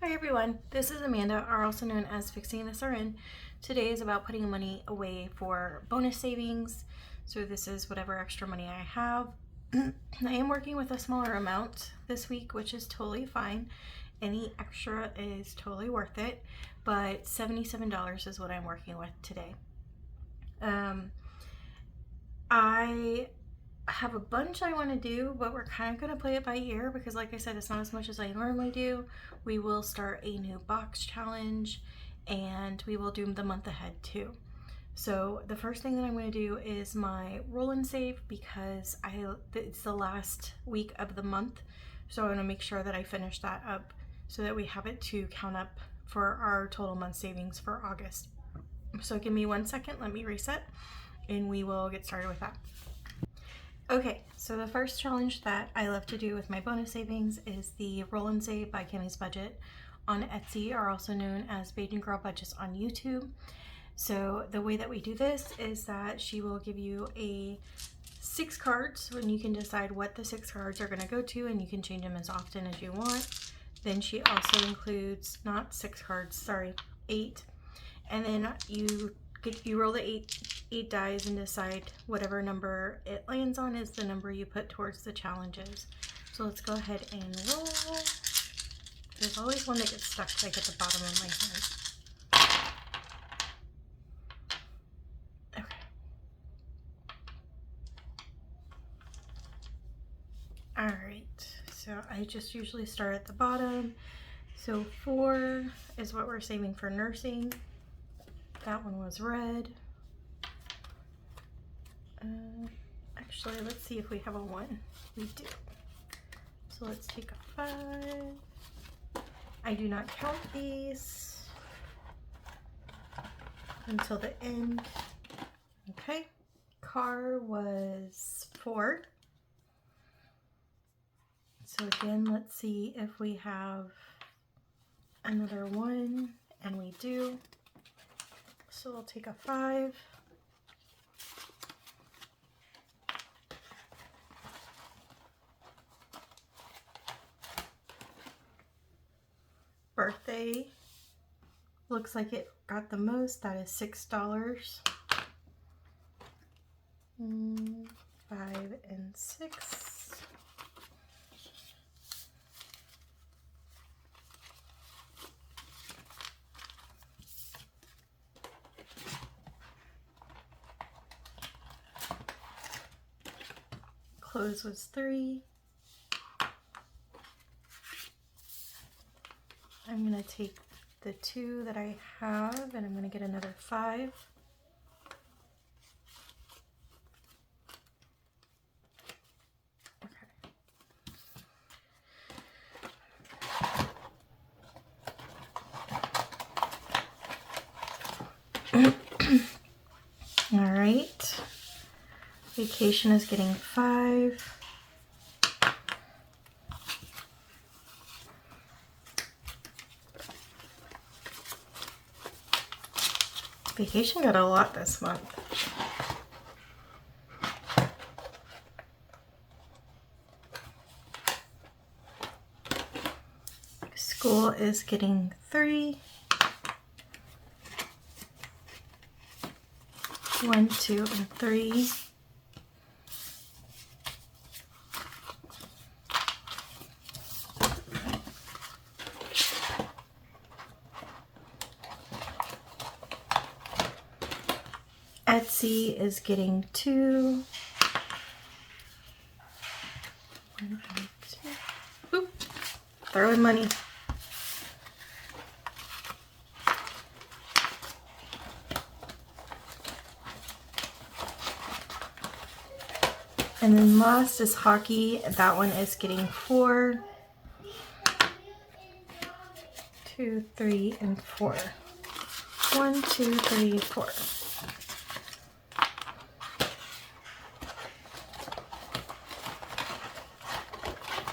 Hi everyone, this is Amanda, or also known as Fixing This RN. Today is about putting money away for bonus savings. So this is whatever extra money I have. I am working with a smaller amount this week, which is totally fine. Any extra is totally worth it, but $77 is what I'm working with today. I have a bunch I want to do, but we're kind of going to play it by ear because, like I said, it's not as much as I normally do. We will start a new box challenge and we will do the month ahead too. So the first thing that I'm going to do is my roll and save because it's the last week of the month. So I want to make sure that I finish that up so that we have it to count up for our total month savings for August. So give me 1 second, let me reset and we will get started with that. Okay, so the first challenge that I love to do with my bonus savings is the Roll and Save by Kimmy's Budget on Etsy, or also known as Bajan Girl Budgets on YouTube. So the way that we do this is that she will give you 6 cards and you can decide what the 6 cards are going to go to, and you can change them as often as you want. Then she also includes, not 6 cards, sorry, 8. And then you roll the 8 dice and decide whatever number it lands on is the number you put towards the challenges. So let's go ahead and roll. There's always one that gets stuck like at the bottom of my hand. Okay. Alright, so I just usually start at the bottom. So 4 is what we're saving for nursing. That one was red. Actually, let's see if we have a 1. We do. So let's take a 5. I do not count these until the end. Okay. Car was 4. So again, let's see if we have another 1, and we do. So we'll take a 5. Birthday looks like it got the most. That is $6. 5 and 6. Clothes was 3. I'm going to take the 2 that I have and I'm going to get another 5. Okay. All right. Vacation is getting 5. Vacation got a lot this month. School is getting 3. 1, 2, and 3. Etsy is getting 2. 1 and 2. Oop, throwing money. And then last is hockey. That one is getting 4. 2, 3, and 4. 1, 2, 3, 4.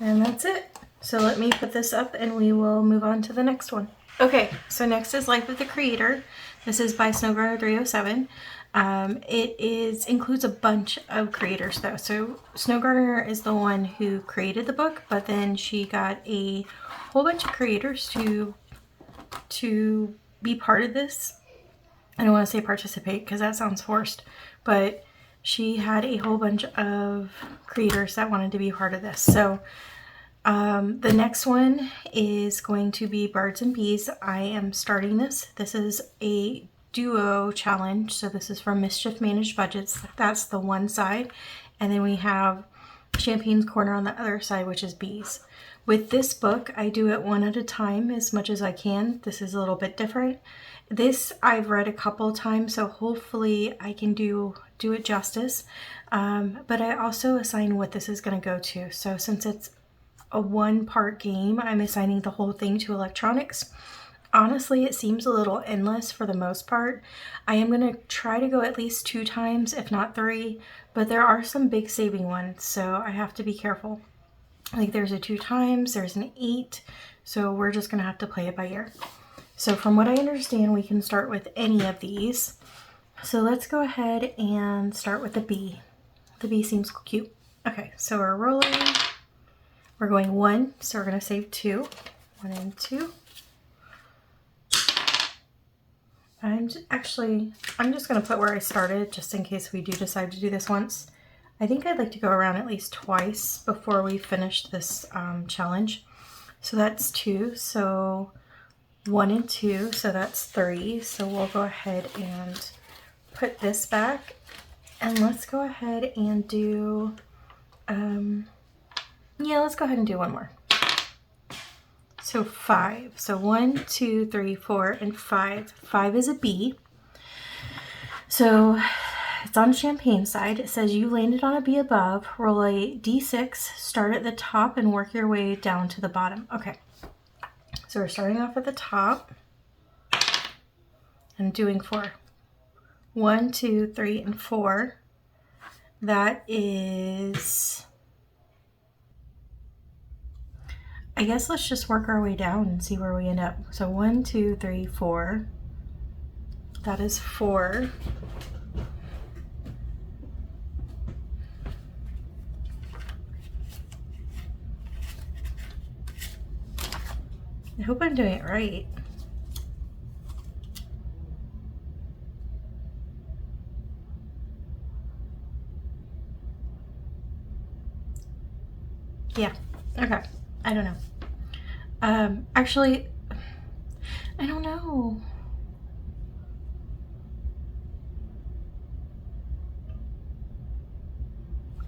And that's it. So let me put this up and we will move on to the next one. Okay, so next is Life of the Creator. This is by Snowgirl 307. It includes a bunch of creators though. So Snow Gardener is the one who created the book, but then she got a whole bunch of creators to be part of this. I don't want to say participate because that sounds forced, but she had a whole bunch of creators that wanted to be part of this. So the next one is going to be Birds and Bees. I am starting this. This is a duo challenge. So this is from Mischief Managed Budgets. That's the one side. And then we have Champagne's Corner on the other side, which is Bees. With this book, I do it one at a time as much as I can. This is a little bit different. This I've read a couple times, so hopefully I can do it justice. But I also assign what this is going to go to. So since it's a one-part game, I'm assigning the whole thing to electronics. Honestly, it seems a little endless for the most part. I am going to try to go at least 2 times, if not 3, but there are some big saving ones, so I have to be careful. Like there's a 2 times, there's an 8, so we're just going to have to play it by ear. So from what I understand, we can start with any of these. So let's go ahead and start with the bee. The bee seems cute. Okay, so we're rolling. We're going 1, so we're going to save 2. 1 and 2. I'm just going to put where I started just in case we do decide to do this once. I think I'd like to go around at least twice before we finish this challenge. So that's 2. So 1 and 2, so that's 3. So we'll go ahead and put this back, and let's go ahead and do, yeah, let's go ahead and do one more. So 5. So 1, 2, 3, 4, and 5. 5 is a bee. So it's on Champagne side. It says you landed on a bee above. Roll a d6, start at the top, and work your way down to the bottom. Okay. So we're starting off at the top and doing 4. 1, 2, 3, and 4. That is, I guess let's just work our way down and see where we end up. So 1, 2, 3, 4. That is 4. I hope I'm doing it right. Yeah, okay. I don't know. Actually, I don't know.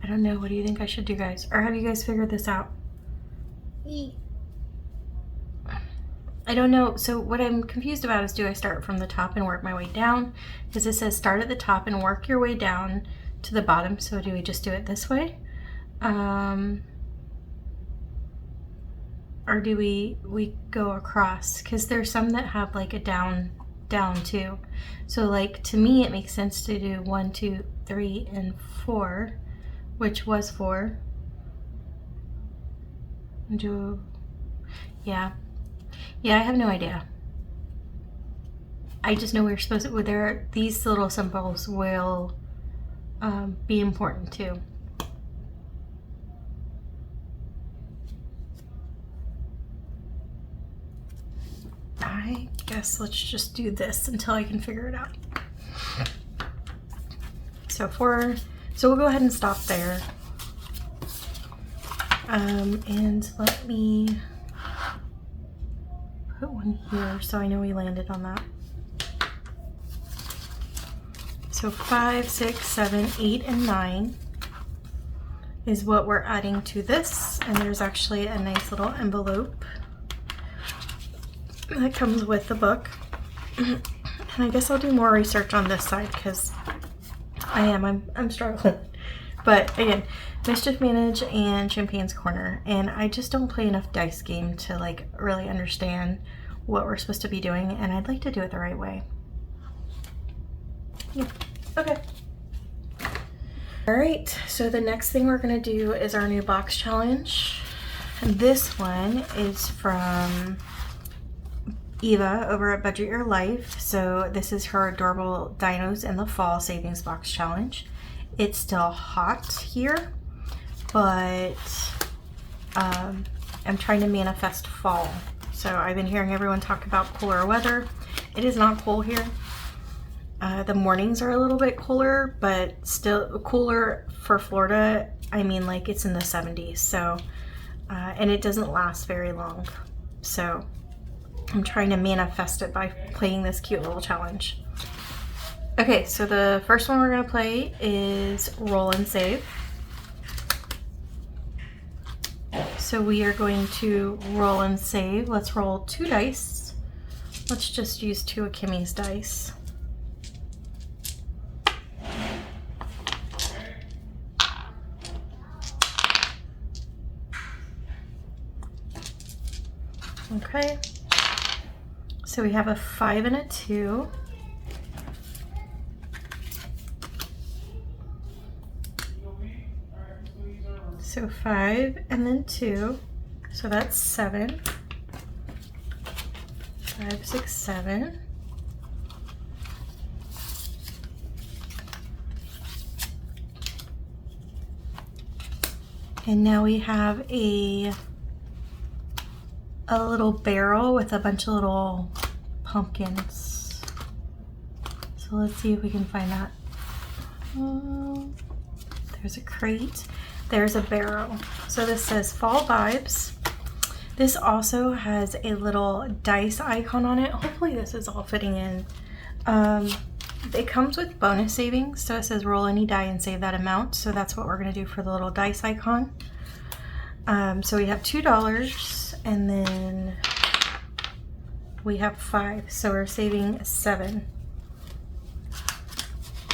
I don't know. What do you think I should do, guys? Or have you guys figured this out? I don't know. So what I'm confused about is, do I start from the top and work my way down? Because it says start at the top and work your way down to the bottom. So do we just do it this way? Or do we go across? Because there's some that have like a down too. So like to me it makes sense to do 1, 2, 3, and 4, which was 4. Do, yeah, I have no idea. I just know we're supposed to, these little symbols will be important too. I guess let's just do this until I can figure it out. So 4, so we'll go ahead and stop there. And let me put one here so I know we landed on that. So 5, 6, 7, 8, and 9 is what we're adding to this. And there's actually a nice little envelope that comes with the book. And I guess I'll do more research on this side because I'm struggling. But again, Mischief Manage and Champagne's Corner, and I just don't play enough dice game to like really understand what we're supposed to be doing, and I'd like to do it the right way. Yeah. Okay. All right, so the next thing we're gonna do is our new box challenge. And this one is from Eva over at Budget Your Life. So this is her Adorable Dinos in the Fall Savings Box Challenge. It's still hot here, but I'm trying to manifest fall. So I've been hearing everyone talk about cooler weather. It is not cool here. The mornings are a little bit cooler, but still cooler for Florida. I mean, like, it's in the 70s. So, and it doesn't last very long. So I'm trying to manifest it by playing this cute little challenge. Okay, so the first one we're gonna play is Roll and Save. So we are going to roll and save. Let's roll 2 dice. Let's just use 2 of Kimmy's dice. Okay. So we have a 5 and a 2. So 5 and then 2. So that's 7. 5, 6, 7. And now we have a little barrel with a bunch of little pumpkins. So let's see if we can find that. There's a crate. There's a barrel. So this says Fall Vibes. This also has a little dice icon on it. Hopefully this is all fitting in. It comes with bonus savings. So it says roll any die and save that amount. So that's what we're going to do for the little dice icon. So we have $2 and then we have 5. So we're saving 7.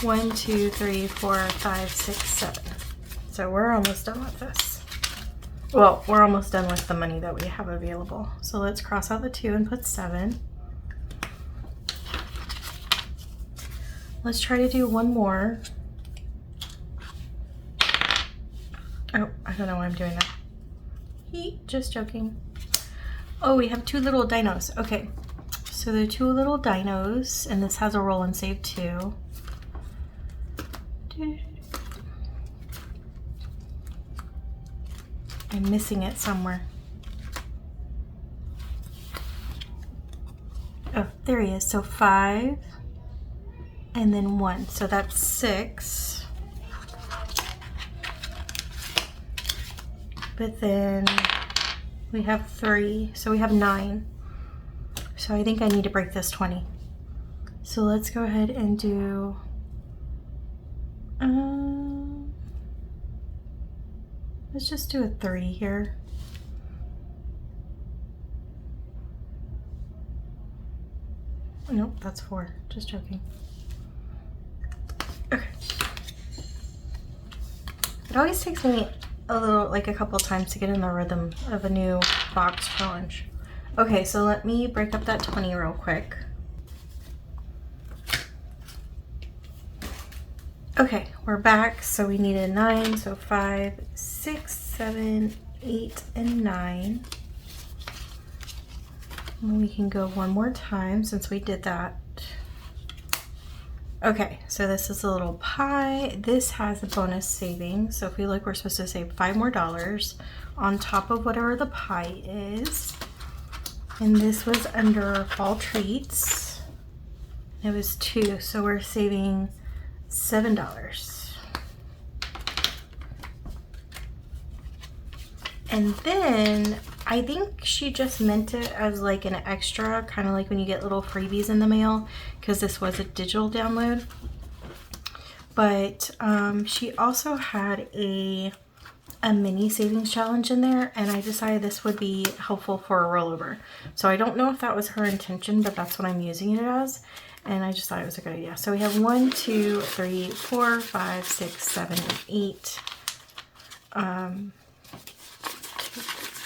1, 2, 3, 4, 5, 6, 7. So we're almost done with this. Well, we're almost done with the money that we have available. So let's cross out the 2 and put 7. Let's try to do one more. Oh, I don't know why I'm doing that. Just joking. Oh, we have 2 little dinos. Okay, so the 2 little dinos, and this has a roll and save too. I'm missing it somewhere. Oh, there he is. So 5 and then 1. So that's 6. But then we have 3. So we have 9. So I think I need to break this 20. So let's go ahead and do let's just do a 30 here. Nope, that's 4. Just joking. Okay. It always takes me a little, like a couple times to get in the rhythm of a new box challenge. Okay, so let me break up that 20 real quick. Okay, we're back. So we needed 9, so 5, 6, 7, 8, and 9. And we can go one more time since we did that. Okay, so this is a little pie. This has a bonus saving. So if we look, we're supposed to save $5 more on top of whatever the pie is. And this was under fall treats. It was 2, so we're saving $7. And then I think she just meant it as like an extra, kind of like when you get little freebies in the mail, because this was a digital download. But she also had a mini savings challenge in there, and I decided this would be helpful for a rollover. So I don't know if that was her intention, but that's what I'm using it as. And I just thought it was a good idea. So we have 1, 2, 3, 4, 5, 6, 7, and 8. 2,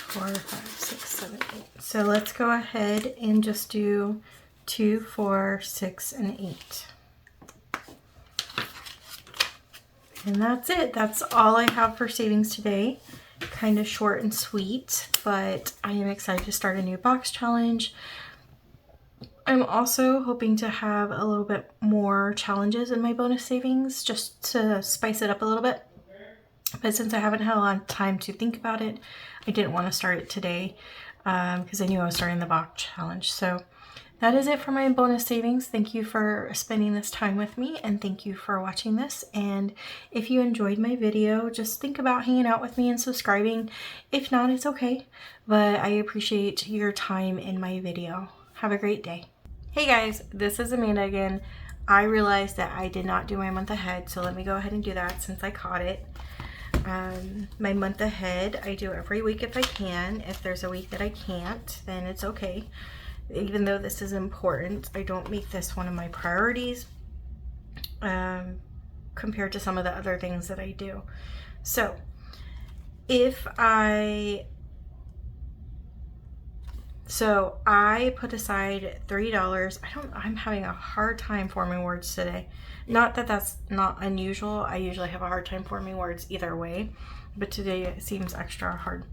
4, 5, 6, 7, 8. So let's go ahead and just do 2, 4, 6, and 8. And that's it. That's all I have for savings today. Kind of short and sweet, but I am excited to start a new box challenge. I'm also hoping to have a little bit more challenges in my bonus savings just to spice it up a little bit. But since I haven't had a lot of time to think about it, I didn't want to start it today because I knew I was starting the box challenge. So that is it for my bonus savings. Thank you for spending this time with me, and thank you for watching this. And if you enjoyed my video, just think about hanging out with me and subscribing. If not, it's okay, but I appreciate your time in my video. Have a great day. Hey guys, this is Amanda again. I realized that I did not do my month ahead, so let me go ahead and do that since I caught it. My month ahead, I do every week if I can. If there's a week that I can't, then it's okay. Even though this is important, I don't make this one of my priorities compared to some of the other things that I do. So if I put aside $3. I'm having a hard time forming words today. Not that that's not unusual. I usually have a hard time forming words either way, but today it seems extra hard.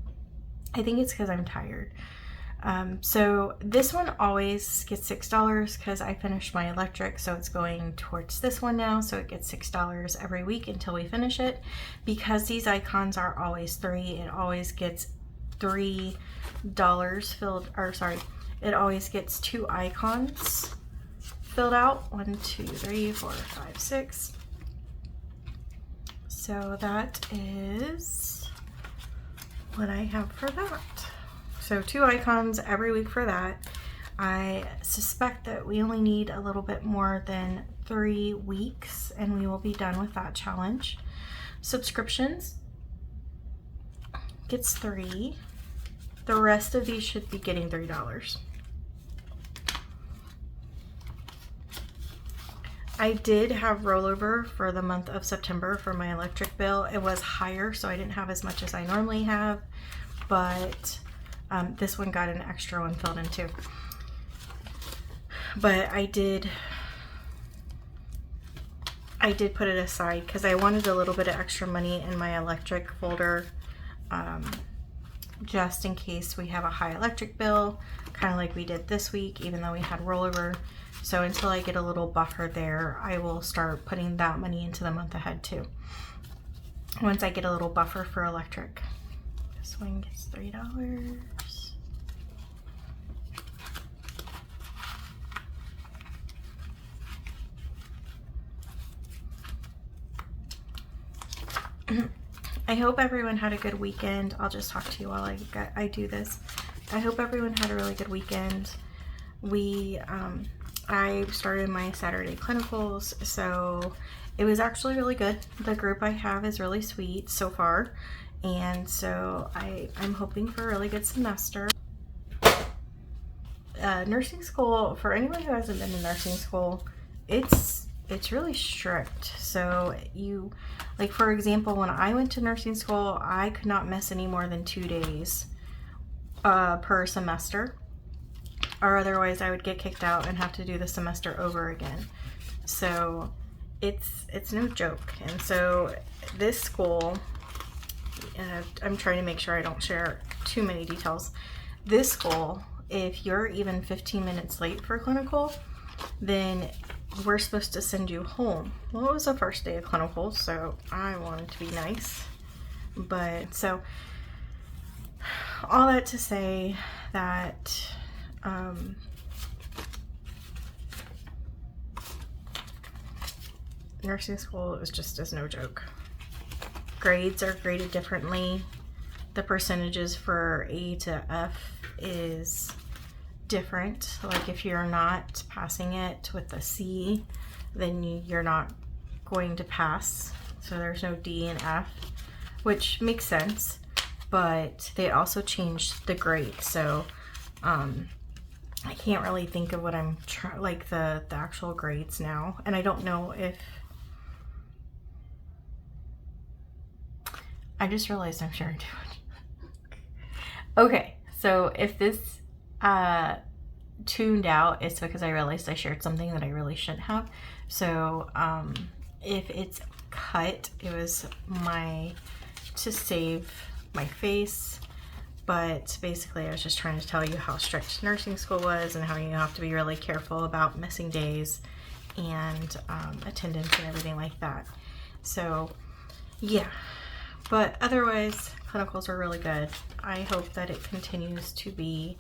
I think it's because I'm tired. So this one always gets $6 because I finished my electric, so it's going towards this one now, so it gets $6 every week until we finish it. Because these icons are always 3, it always gets $3 filled, or sorry, it always gets 2 icons filled out. 1, 2, 3, 4, 5, 6. So that is what I have for that. So 2 icons every week for that. I suspect that we only need a little bit more than 3 weeks and we will be done with that challenge. Subscriptions gets 3. The rest of these should be getting $3. I did have rollover for the month of September for my electric bill. It was higher, so I didn't have as much as I normally have, but this one got an extra one filled in too. But I did put it aside because I wanted a little bit of extra money in my electric folder, just in case we have a high electric bill, kind of like we did this week, even though we had rollover. So until I get a little buffer there, I will start putting that money into the month ahead too, once I get a little buffer for electric. This one gets $3. I hope everyone had a good weekend. I'll just talk to you while I do this. I hope everyone had a really good weekend. I started my Saturday clinicals, so it was actually really good. The group I have is really sweet so far, and so I'm hoping for a really good semester. Nursing school, for anyone who hasn't been in nursing school, it's really strict. So you, like for example, when I went to nursing school, I could not miss any more than 2 days per semester, or otherwise I would get kicked out and have to do the semester over again. So it's no joke. And so this school, I'm trying to make sure I don't share too many details. This school, if you're even 15 minutes late for clinical, then we're supposed to send you home. Well, it was the first day of clinical, so I wanted to be nice. But so all that to say that nursing school is no joke. Grades are graded differently. The percentages for A to F is different. Like if you're not passing it with a C, then you're not going to pass. So there's no D and F, which makes sense, but they also changed the grade. So I can't really think of what I'm like the actual grades now, and I don't know if I just realized I'm sharing too much. Okay, so if this tuned out, it's because I realized I shared something that I really shouldn't have. So if it's cut, it was to save my face. But basically I was just trying to tell you how strict nursing school was and how you have to be really careful about missing days and attendance and everything like that. So yeah, but otherwise clinicals are really good. I hope that it continues to be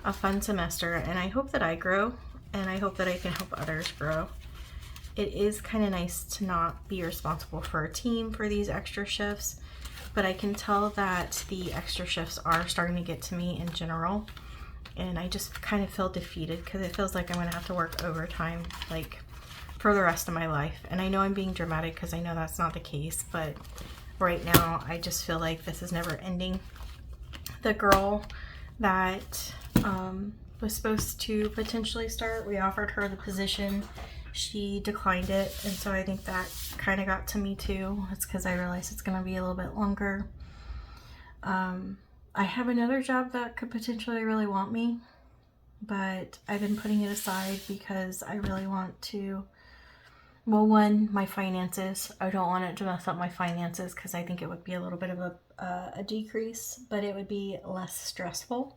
a fun semester, and I hope that I grow, and I hope that I can help others grow. It is kind of nice to not be responsible for a team for these extra shifts, but I can tell that the extra shifts are starting to get to me in general, and I just kind of feel defeated because it feels like I'm going to have to work overtime like for the rest of my life. And I know I'm being dramatic because I know that's not the case, but right now I just feel like this is never ending. The girl that was supposed to potentially start, we offered her the position. She declined it, and so I think that kind of got to me too. It's because I realized it's going to be a little bit longer. I have another job that could potentially really want me, but I've been putting it aside because I really want to, well, one, my finances. I don't want it to mess up my finances because I think it would be a little bit of a decrease, but it would be less stressful.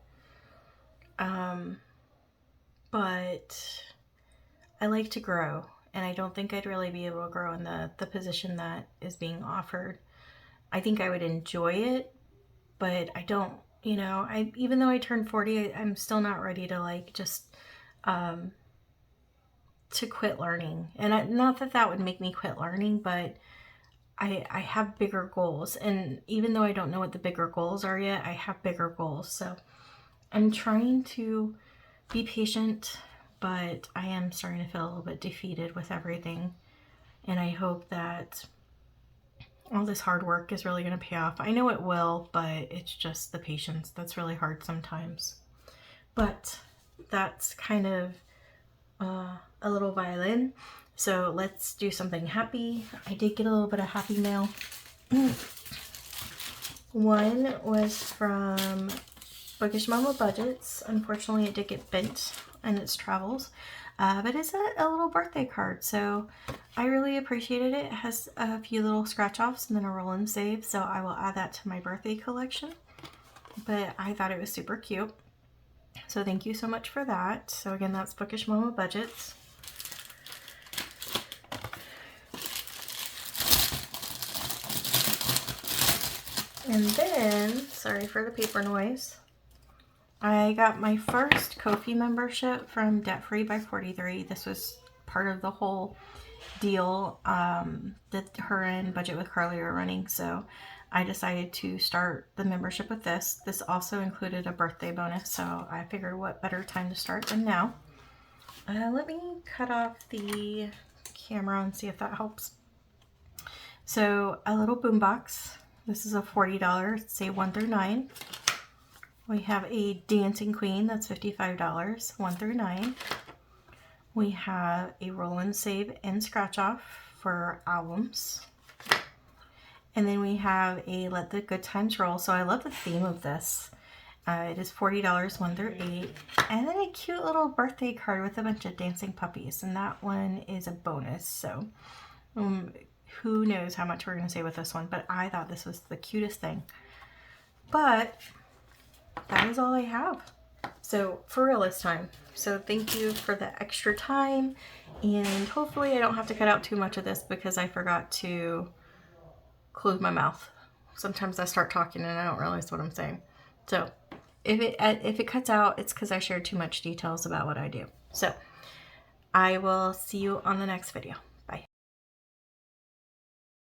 But I like to grow, and I don't think I'd really be able to grow in the position that is being offered. I think I would enjoy it, but I don't, you know, even though I turned 40, I'm still not ready to like just to quit learning. And not that that would make me quit learning, but I have bigger goals, and even though I don't know what the bigger goals are yet, I have bigger goals. So I'm trying to be patient, but I am starting to feel a little bit defeated with everything. And I hope that all this hard work is really going to pay off. I know it will, but it's just the patience that's really hard sometimes. But that's kind of a little violin. So let's do something happy. I did get a little bit of happy mail. One was from Bookish Mama Budgets. Unfortunately, it did get bent in its travels, but it's a little birthday card, so I really appreciated it. It has a few little scratch offs and then a roll and save, so I will add that to my birthday collection. But I thought it was super cute, so thank you so much for that. So again, that's Bookish Mama Budgets. And then, sorry for the paper noise, I got my first Ko-fi membership from Debt Free by 43. This was part of the whole deal that her and Budget with Carly are running. So I decided to start the membership with this. This also included a birthday bonus, so I figured what better time to start than now. Let me cut off the camera and see if that helps. So a little boombox. This is a $40, say 1 through 9. We have a Dancing Queen, that's $55, 1 through 9. We have a Roll and Save and Scratch Off for albums. And then we have a Let the Good Times Roll. So I love the theme of this. It is $40, 1 through 8. And then a cute little birthday card with a bunch of dancing puppies. And that one is a bonus. So who knows how much we're going to say with this one. But I thought this was the cutest thing. But that is all I have. So for real this time. So thank you for the extra time. And hopefully I don't have to cut out too much of this because I forgot to close my mouth. Sometimes I start talking and I don't realize what I'm saying. So if it cuts out, it's because I shared too much details about what I do. So I will see you on the next video.